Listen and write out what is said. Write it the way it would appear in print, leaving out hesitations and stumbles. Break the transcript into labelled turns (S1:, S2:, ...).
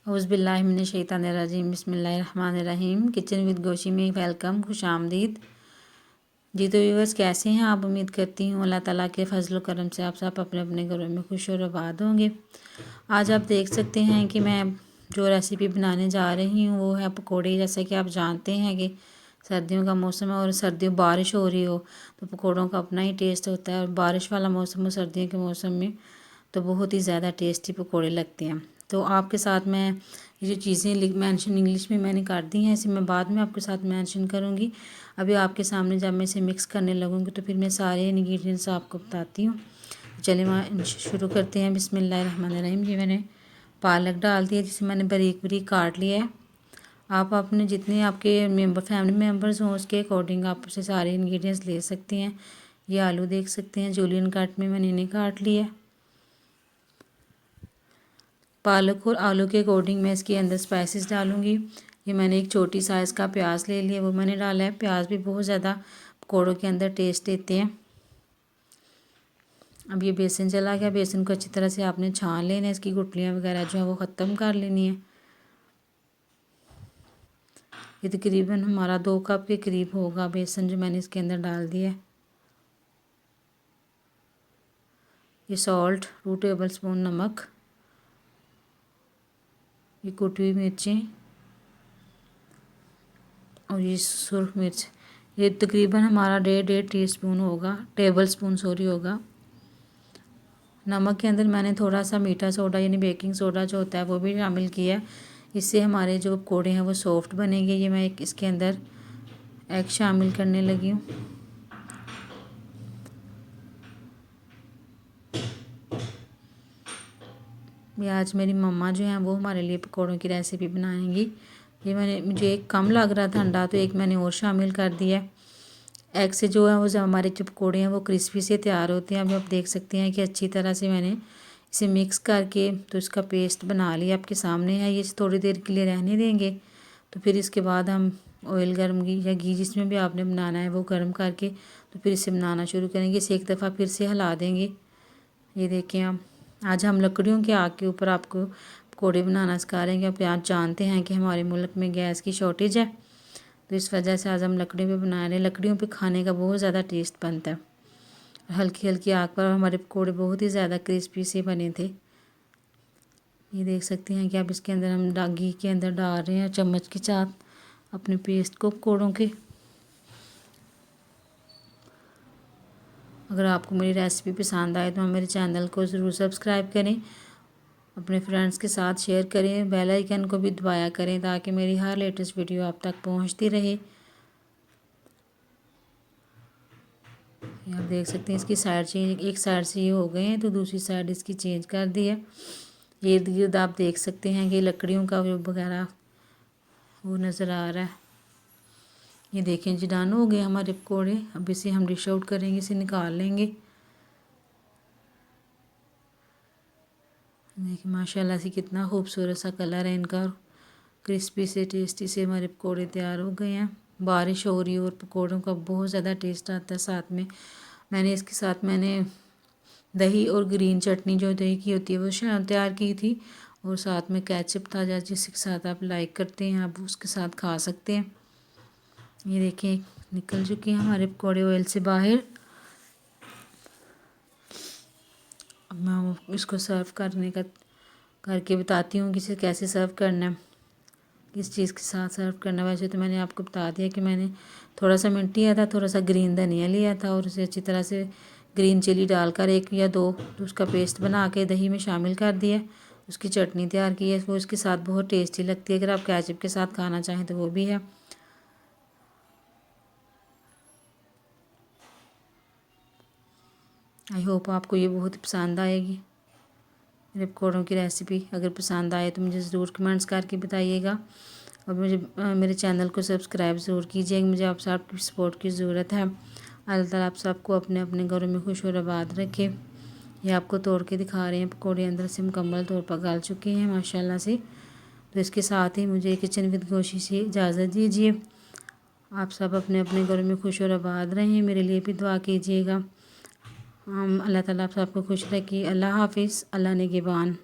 S1: औज़ुबिल्लाहिमिनश्शैतानिर्रजीम बिस्मिल्लाहिर्रहमानिर्रहीम। Kitchen with गोशी में welcome, खुश आमदीद जी। तो व्यूअर्स, कैसे हैं आप? उम्मीद करती हूँ अल्लाह ताला के फजल करम से आप सब अपने अपने घरों में खुश और आबाद होंगे। आज आप देख सकते हैं कि मैं जो रेसिपी बनाने जा रही हूँ वो है पकौड़े। जैसा कि आप जानते हैं कि सर्दियों का मौसम है और सर्दियों बारिश हो रही हो तो पकौड़ों का अपना ही टेस्ट होता है, और बारिश वाला मौसम हो सर्दियों के मौसम में तो बहुत ही ज़्यादा टेस्टी पकौड़े लगते हैं। तो आपके साथ मैं ये जो चीज़ें मेंशन इंग्लिश में मैंने कर दी हैं, इसे मैं बाद में आपके साथ मेंशन करूँगी। अभी आपके सामने जब मैं इसे मिक्स करने लगूँगी तो फिर मैं सारे इंग्रेडिएंट्स आपको बताती हूँ। चलिए मैं शुरू करते हैं। बिस्मिल्लाहिर्रहमानिर्रहीम। ये मैंने पालक डाल दिया जिसे मैंने बारीक बारीक काट लिया है। आप अपने जितने आपके फैमिली मेम्बर्स हों उसके अकॉर्डिंग आप उसे सारे इंग्रेडिएंट्स ले सकते हैं। ये आलू देख सकते हैं, जूलियन कट में मैंने इन्हें काट लिया है। पालक और आलू के अकॉर्डिंग मैं इसके अंदर स्पाइसेस डालूँगी। ये मैंने एक छोटी साइज़ का प्याज ले लिया, वो मैंने डाला है। प्याज भी बहुत ज़्यादा पकौड़ों के अंदर टेस्ट देते हैं। अब ये बेसन चला गया, बेसन को अच्छी तरह से आपने छान लेना है, इसकी गुठलियाँ वगैरह जो है वो ख़त्म कर लेनी है। ये तकरीबन हमारा 2 कप के करीब होगा बेसन जो मैंने इसके अंदर डाल दिया है। ये सॉल्ट 2 टेबल स्पून नमक, ये कुटी हुई मिर्चें और ये सुरख मिर्च, ये तकरीबन हमारा 1.5 टीस्पून होगा, टेबल स्पून सॉरी होगा। नमक के अंदर मैंने थोड़ा सा मीठा सोडा यानी बेकिंग सोडा जो होता है वो भी शामिल किया है। इससे हमारे जो पकौड़े हैं वो सॉफ्ट बनेंगे। ये मैं इसके अंदर एग शामिल करने लगी हूँ। ये आज मेरी मम्मा जो हैं वो हमारे लिए पकौड़ों की रेसिपी बनाएंगी। ये मुझे एक कम लग रहा था अंडा, तो एक मैंने और शामिल कर दिया। एग से जो है वो जब हमारे जो पकौड़े हैं वो क्रिस्पी से तैयार होते हैं। अब आप देख सकते हैं कि अच्छी तरह से मैंने इसे मिक्स करके तो इसका पेस्ट बना लिया, आपके सामने है। ये थोड़ी देर के लिए रहने देंगे, तो फिर इसके बाद हम ऑयल गर्म या घी जिसमें भी आपने बनाना है वो गर्म करके तो फिर इसे बनाना शुरू करेंगे। इसे एक दफ़ा फिर से हिला देंगे। ये देखें आप, आज हम लकड़ियों के आग के ऊपर आपको पकौड़े बनाना सिखा रहे हैं। कि आप जानते हैं कि हमारे मुल्क में गैस की शॉर्टेज है, तो इस वजह से आज हम लकड़ियों पे बना रहे हैं। लकड़ियों पे खाने का बहुत ज़्यादा टेस्ट बनता है। हल्की हल्की आग पर हमारे पकौड़े बहुत ही ज़्यादा क्रिस्पी से बने थे। ये देख सकते हैं कि आप इसके अंदर हम घी के अंदर डाल रहे हैं चम्मच के साथ अपने पेस्ट को पकौड़ों के। अगर आपको मेरी रेसिपी पसंद आए तो मेरे चैनल को ज़रूर सब्सक्राइब करें, अपने फ्रेंड्स के साथ शेयर करें, बेल आइकन को भी दबाया करें ताकि मेरी हर लेटेस्ट वीडियो आप तक पहुंचती रहे। आप देख सकते हैं इसकी साइड चेंज, एक साइड से ये हो गए हैं तो दूसरी साइड इसकी चेंज कर दी है। इर्द गिर्द आप देख सकते हैं कि लकड़ियों का वगैरह वो नज़र आ रहा है। ये देखें जी, डन हो गए हमारे पकौड़े। अब इसे हम डिश आउट करेंगे, इसे निकाल लेंगे। देखिए माशाल्लाह से कितना खूबसूरत सा कलर है इनका, क्रिस्पी से टेस्टी से हमारे पकौड़े तैयार हो गए हैं। बारिश हो रही है और पकौड़ों का बहुत ज़्यादा टेस्ट आता है। साथ में इसके साथ मैंने दही और ग्रीन चटनी जो दही की होती है वो तैयार की थी, और साथ में केचप था जिसके साथ आप लाइक करते हैं आप उसके साथ खा सकते हैं। ये देखिए निकल चुके हैं हमारे पकौड़े ऑयल से बाहर। अब मैं इसको सर्व करके बताती हूँ कि इसे कैसे सर्व करना है, किस चीज़ के साथ सर्व करना है। वैसे तो मैंने आपको बता दिया कि मैंने थोड़ा सा मिंट लिया था, थोड़ा सा ग्रीन धनिया लिया था और उसे अच्छी तरह से ग्रीन चिली डालकर 1 या 2 तो उसका पेस्ट बना के दही में शामिल कर दिया। उसकी चटनी तैयार की है, वो इसके साथ बहुत टेस्टी लगती है। अगर आप केचप के साथ खाना चाहें तो वो भी है। आई होप आपको ये बहुत पसंद आएगी मेरे पकौड़ों की रेसिपी। अगर पसंद आए तो मुझे ज़रूर कमेंट्स करके बताइएगा, और मेरे चैनल को सब्सक्राइब ज़रूर कीजिएगा। मुझे आप सबकी सपोर्ट की ज़रूरत है। अल्लाह ताला आप सबको अपने अपने घरों में खुश और आबाद रखे। ये आपको तोड़ के दिखा रहे हैं, पकौड़े अंदर से मुकम्मल तौर पर गल चुके हैं माशाल्लाह से। तो इसके साथ ही मुझे किचन विद गोशी से इजाज़त दीजिए। आप सब अपने अपने घरों में खुश और आबाद रहें, मेरे लिए भी दुआ कीजिएगा। अल्लाह ताला आप सबको खुश रखिए। अल्लाह हाफिज़, अल्लाह निगहबान।